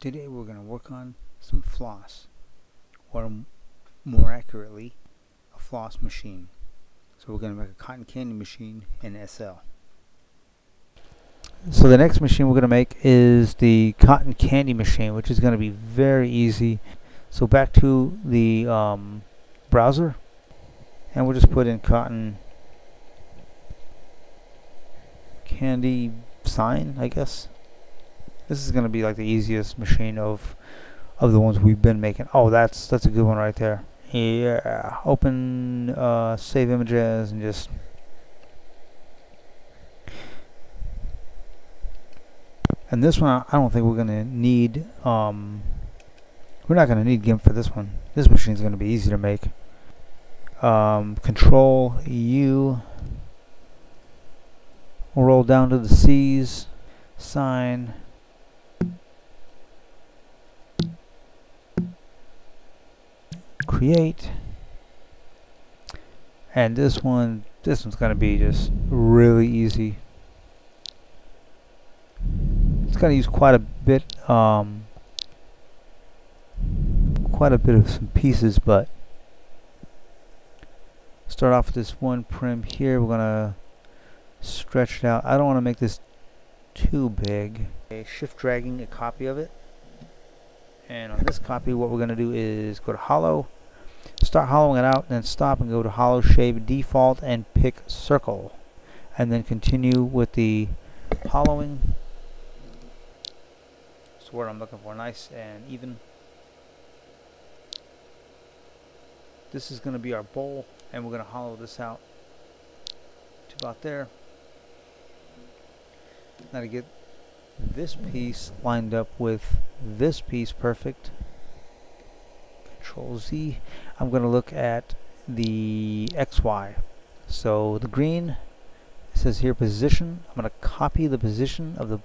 Today we're going to work on some floss, or more accurately, a floss machine. So we're going to make a cotton candy machine in SL. So the next machine we're going to make is the cotton candy machine, which is going to be very easy. So back to the browser, and we'll just put in cotton candy sign, I guess. This is going to be like the easiest machine of the ones we've been making. Oh, that's a good one right there. Yeah, open save images and just this one I don't think we're gonna need we're not gonna need GIMP for this one. This machine is gonna be easy to make. Control U, we'll roll down to the C's, sign, create, and this one's gonna be just really easy. It's gonna use quite a bit of some pieces, but start off with this one prim here. We're gonna stretch it out. I don't want to make this too big. Okay, shift dragging a copy of it, and on this copy what we're gonna do is go to hollow, start hollowing it out, and then stop and go to hollow shape default and pick circle, and then continue with the hollowing. That's what I'm looking for, nice and even. This is going to be our bowl, and we're going to hollow this out to about there. Now to get this piece lined up with this piece perfect, Control Z, I'm going to look at the XY. So the green, it says here position. I'm going to copy the position of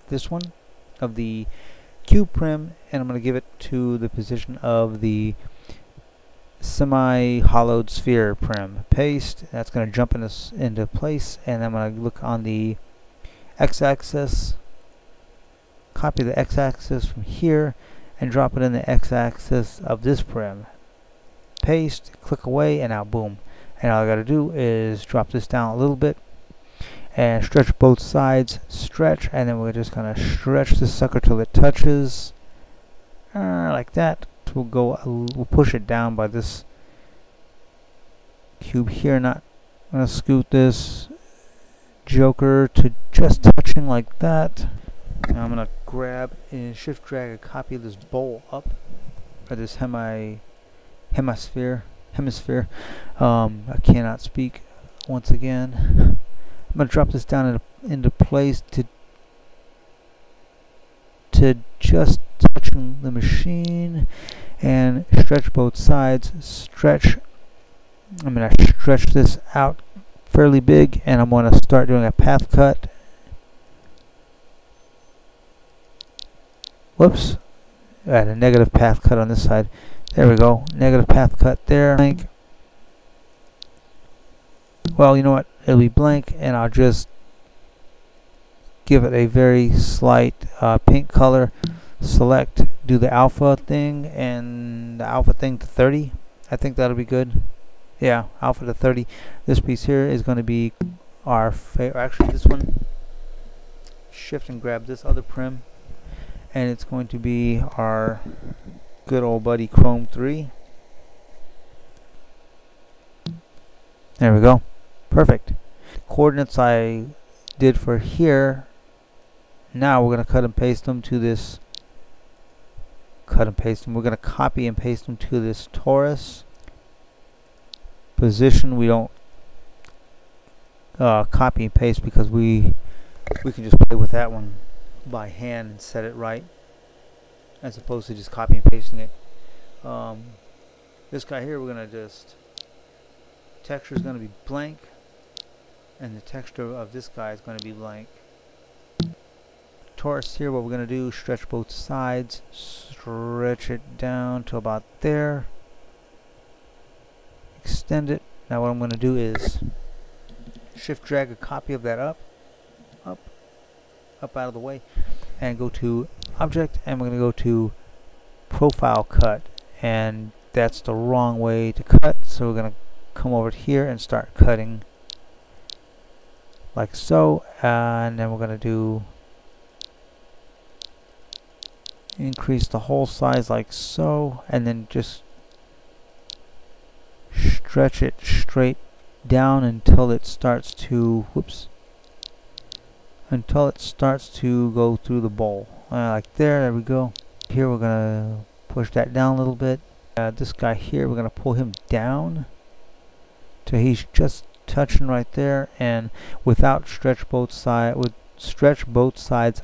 this one, of the cube prim, and I'm going to give it to the position of the semi-hollowed sphere prim. Paste. That's going to jump into place, and I'm going to look on the x-axis, copy the x-axis from here and drop it in the x-axis of this prim. Paste, click away, and now boom. And all I got to do is drop this down a little bit and stretch both sides, stretch, and then we're just going to stretch this sucker till it touches like that. We'll push it down by this cube here. I'm going to scoot this joker to just touching like that. Now I'm going to grab and shift drag a copy of this bowl up, or this hemisphere. I cannot speak once again. I'm going to drop this down into place to just touching the machine, and stretch both sides. Stretch. I'm going to stretch this out fairly big, and I'm going to start doing a path cut. Whoops, I had a negative path cut on this side. There we go, negative path cut there. Blank. Well, you know what, it'll be blank, and I'll just give it a very slight pink color. Select, do the alpha thing, and the alpha thing to 30. I think that'll be good. Yeah, alpha to 30. This piece here is going to be our actually this one. Shift and grab this other prim, and it's going to be our good old buddy Chrome 3. There we go. Perfect. The coordinates I did for here, now we're going to cut and paste them to this. We're going to copy and paste them to this torus. Position, we don't copy and paste because we can just play with that one by hand and set it right, as opposed to just copy and pasting it. This guy here, we're going to just, texture is going to be blank, and the texture of this guy is going to be blank. Torus here, what we're going to do, stretch both sides, stretch it down to about there, extend it. Now what I'm going to do is shift drag a copy of that up out of the way, and go to object, and we're going to go to profile cut, and that's the wrong way to cut, so we're going to come over here and start cutting like so, and then we're going to do increase the hole size like so, and then just stretch it straight down until it starts to until it starts to go through the bowl, like there we go. Here we're gonna push that down a little bit. This guy here, we're gonna pull him down till he's just touching right there, and without stretch both sides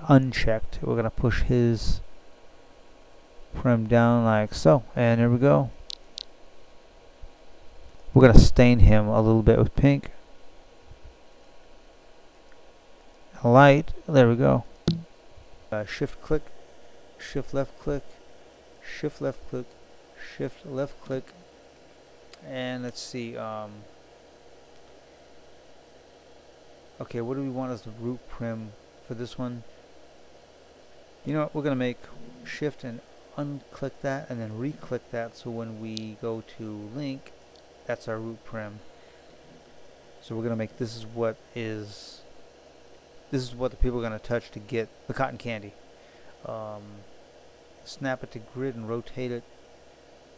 unchecked, we're gonna push his prim down like so, and there we go. We're gonna stain him a little bit with pink. Light, there we go. Shift click, shift left click, shift left click, shift left click, and let's see, okay, what do we want as the root prim for this one? You know what, we're gonna make shift and unclick that and then re-click that, so when we go to link, that's our root prim. So we're gonna make this is what the people are gonna touch to get the cotton candy. Snap it to grid and rotate it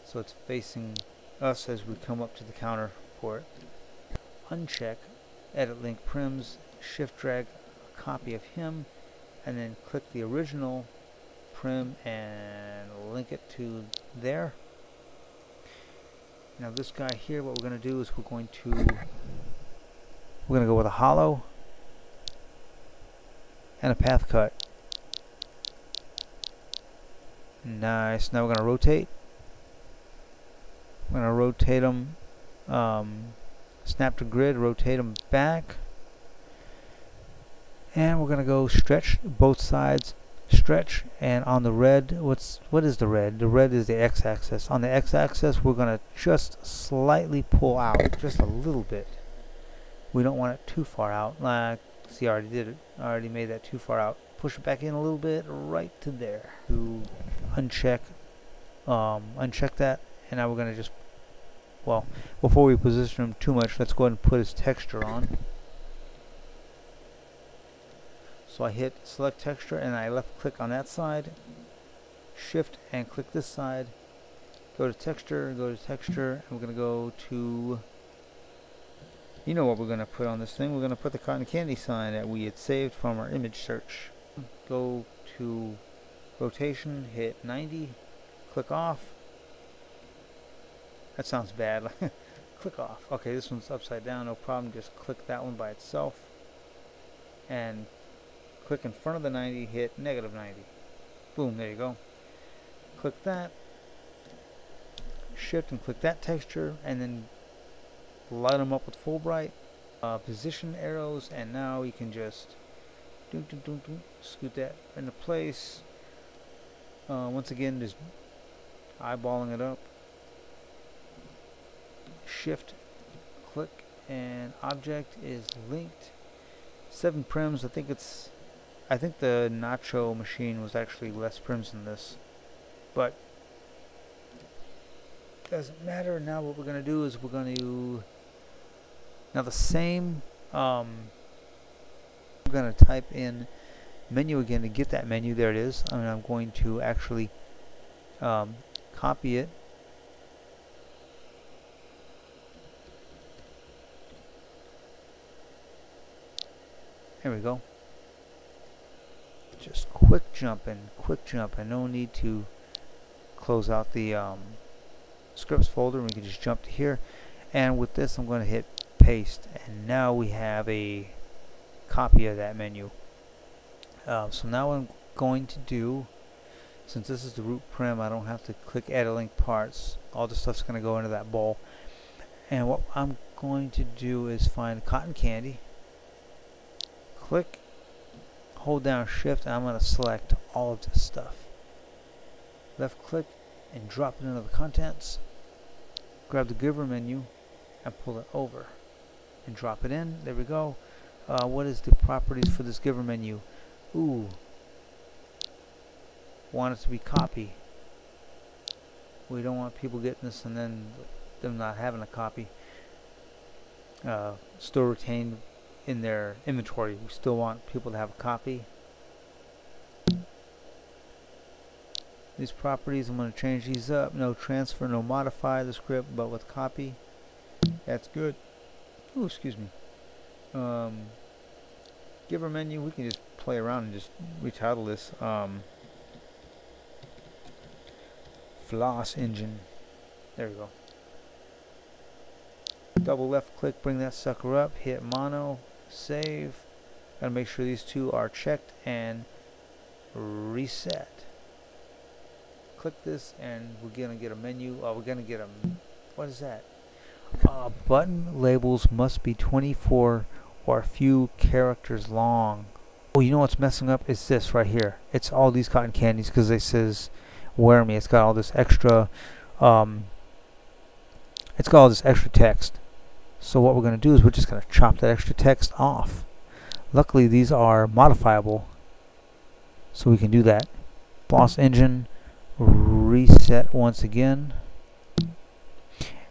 so it's facing us as we come up to the counter for it. Uncheck edit link prims, shift drag a copy of him, and then click the original prim and link it to there. Now this guy here, what we're going to do is we're going to go with a hollow and a path cut. Nice. Now we're going to rotate. We're going to rotate them, snap to grid, rotate them back, and we're going to go stretch both sides. Stretch, and on the red, what is the red? The red is the x-axis. On the x-axis, we're going to just slightly pull out, just a little bit. We don't want it too far out. Like, see, I already did it. I already made that too far out. Push it back in a little bit, right to there. To uncheck that, and now we're going to just, well, before we position him too much, let's go ahead and put his texture on. So I hit select texture and I left click on that side, shift and click this side, go to texture, and we're going to go to, you know what we're going to put on this thing, we're going to put the cotton candy sign that we had saved from our image search. Go to rotation, hit 90, click off. That sounds bad. Click off. Okay, this one's upside down, no problem, just click that one by itself. And click in front of the 90, hit -90. Boom, there you go. Click that, shift and click that texture, and then light them up with full bright. Position arrows, and now you can just scoot that into place. Once again, just eyeballing it up. Shift, click, and object is linked. 7 prims. I think the nacho machine was actually less prims than this, but doesn't matter. Now what we're going to do is we're going to, now the same, we're going to type in menu again to get that menu. There it is. I'm going to actually copy it. There we go. Just quick jump, no need to close out the scripts folder. We can just jump to here, and with this I'm going to hit paste, and now we have a copy of that menu. So now what I'm going to do, since this is the root prim, I don't have to click edit link parts. All the stuff's going to go into that bowl, and what I'm going to do is find cotton candy, click, hold down shift, and I'm going to select all of this stuff. Left click and drop it into the contents. Grab the giver menu and pull it over and drop it in. There we go. What is the properties for this giver menu? Ooh, want it to be copy. We don't want people getting this and then them not having a copy. Still retained in their inventory. We still want people to have a copy. These properties, I'm going to change these up. No transfer, no modify the script, but with copy. That's good. Oh, excuse me. Give our menu. We can just play around and just retitle this. Floss engine. There we go. Double left click, bring that sucker up. Hit mono. Save. Gotta make sure these two are checked and reset. Click this and we're gonna get a menu. We're gonna get a, what is that? Button labels must be 24 or a few characters long. Oh, you know what's messing up? It's this right here. It's all these cotton candies because it says wear me. It's got all this extra text. So what we're gonna do is we're just gonna chop that extra text off. Luckily these are modifiable, so we can do that. Floss engine. Reset once again.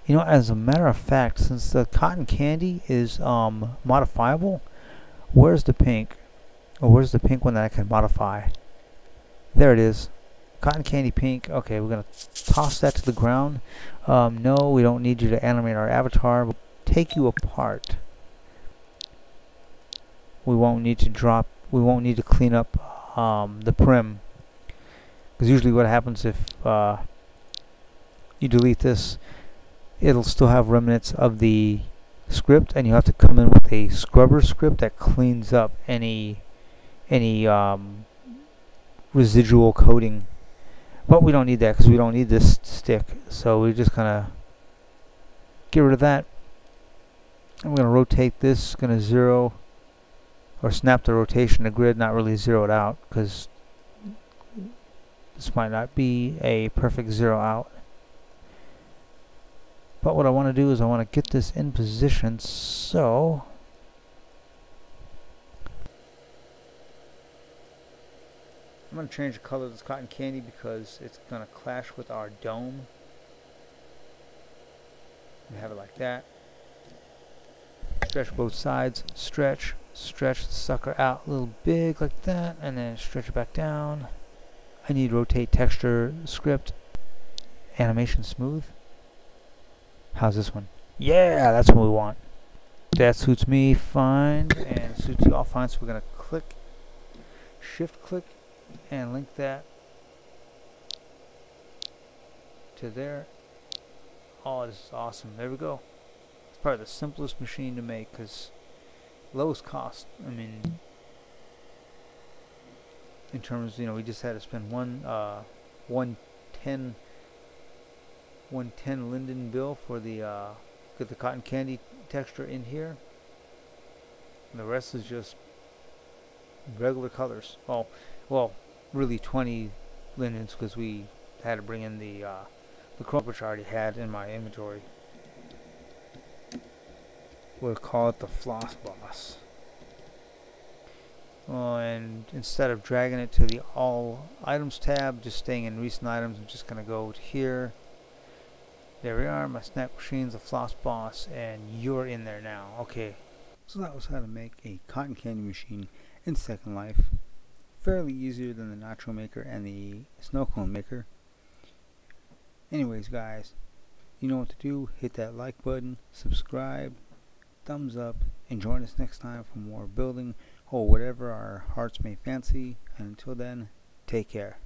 You know, as a matter of fact, since the cotton candy is modifiable, where's the pink? Or where's the pink one that I can modify? There it is. Cotton candy pink. Okay, we're gonna toss that to the ground. No, we don't need you to animate our avatar. We'll take you apart. We won't need to clean up the prim. Because usually what happens if you delete this, it'll still have remnants of the script, and you have to come in with a scrubber script that cleans up any residual coding. But we don't need that because we don't need this stick. So we're just gonna get rid of that. I'm gonna rotate this. Gonna zero or snap the rotation to grid. Not really zero it out because this might not be a perfect zero out. But what I want to do is I want to get this in position, so I'm going to change the color of this cotton candy because it's going to clash with our dome. We have it like that. Stretch both sides. Stretch the sucker out a little big like that, and then stretch it back down. I need rotate texture script animation smooth. How's this one? Yeah, that's what we want. That suits me fine and suits you all fine. So we're gonna click, shift click, and link that to there. Oh, this is awesome. There we go. It's probably the simplest machine to make because lowest cost. I mean, in terms, we just had to spend 110 linden bill for the get the cotton candy texture in here, and the rest is just regular colors. Well, really 20 lindens because we had to bring in the chrome, which I already had in my inventory. We'll call it the Floss Boss. And instead of dragging it to the all items tab, just staying in recent items, I'm just gonna go to here. There we are, my snack machine's a Floss Boss, and you're in there now. Okay, so that was how to make a cotton candy machine in Second Life. Fairly easier than the nacho maker and the snow cone maker. Anyways guys, you know what to do. Hit that like button, subscribe, thumbs up, and join us next time for more building or whatever our hearts may fancy. And until then, take care.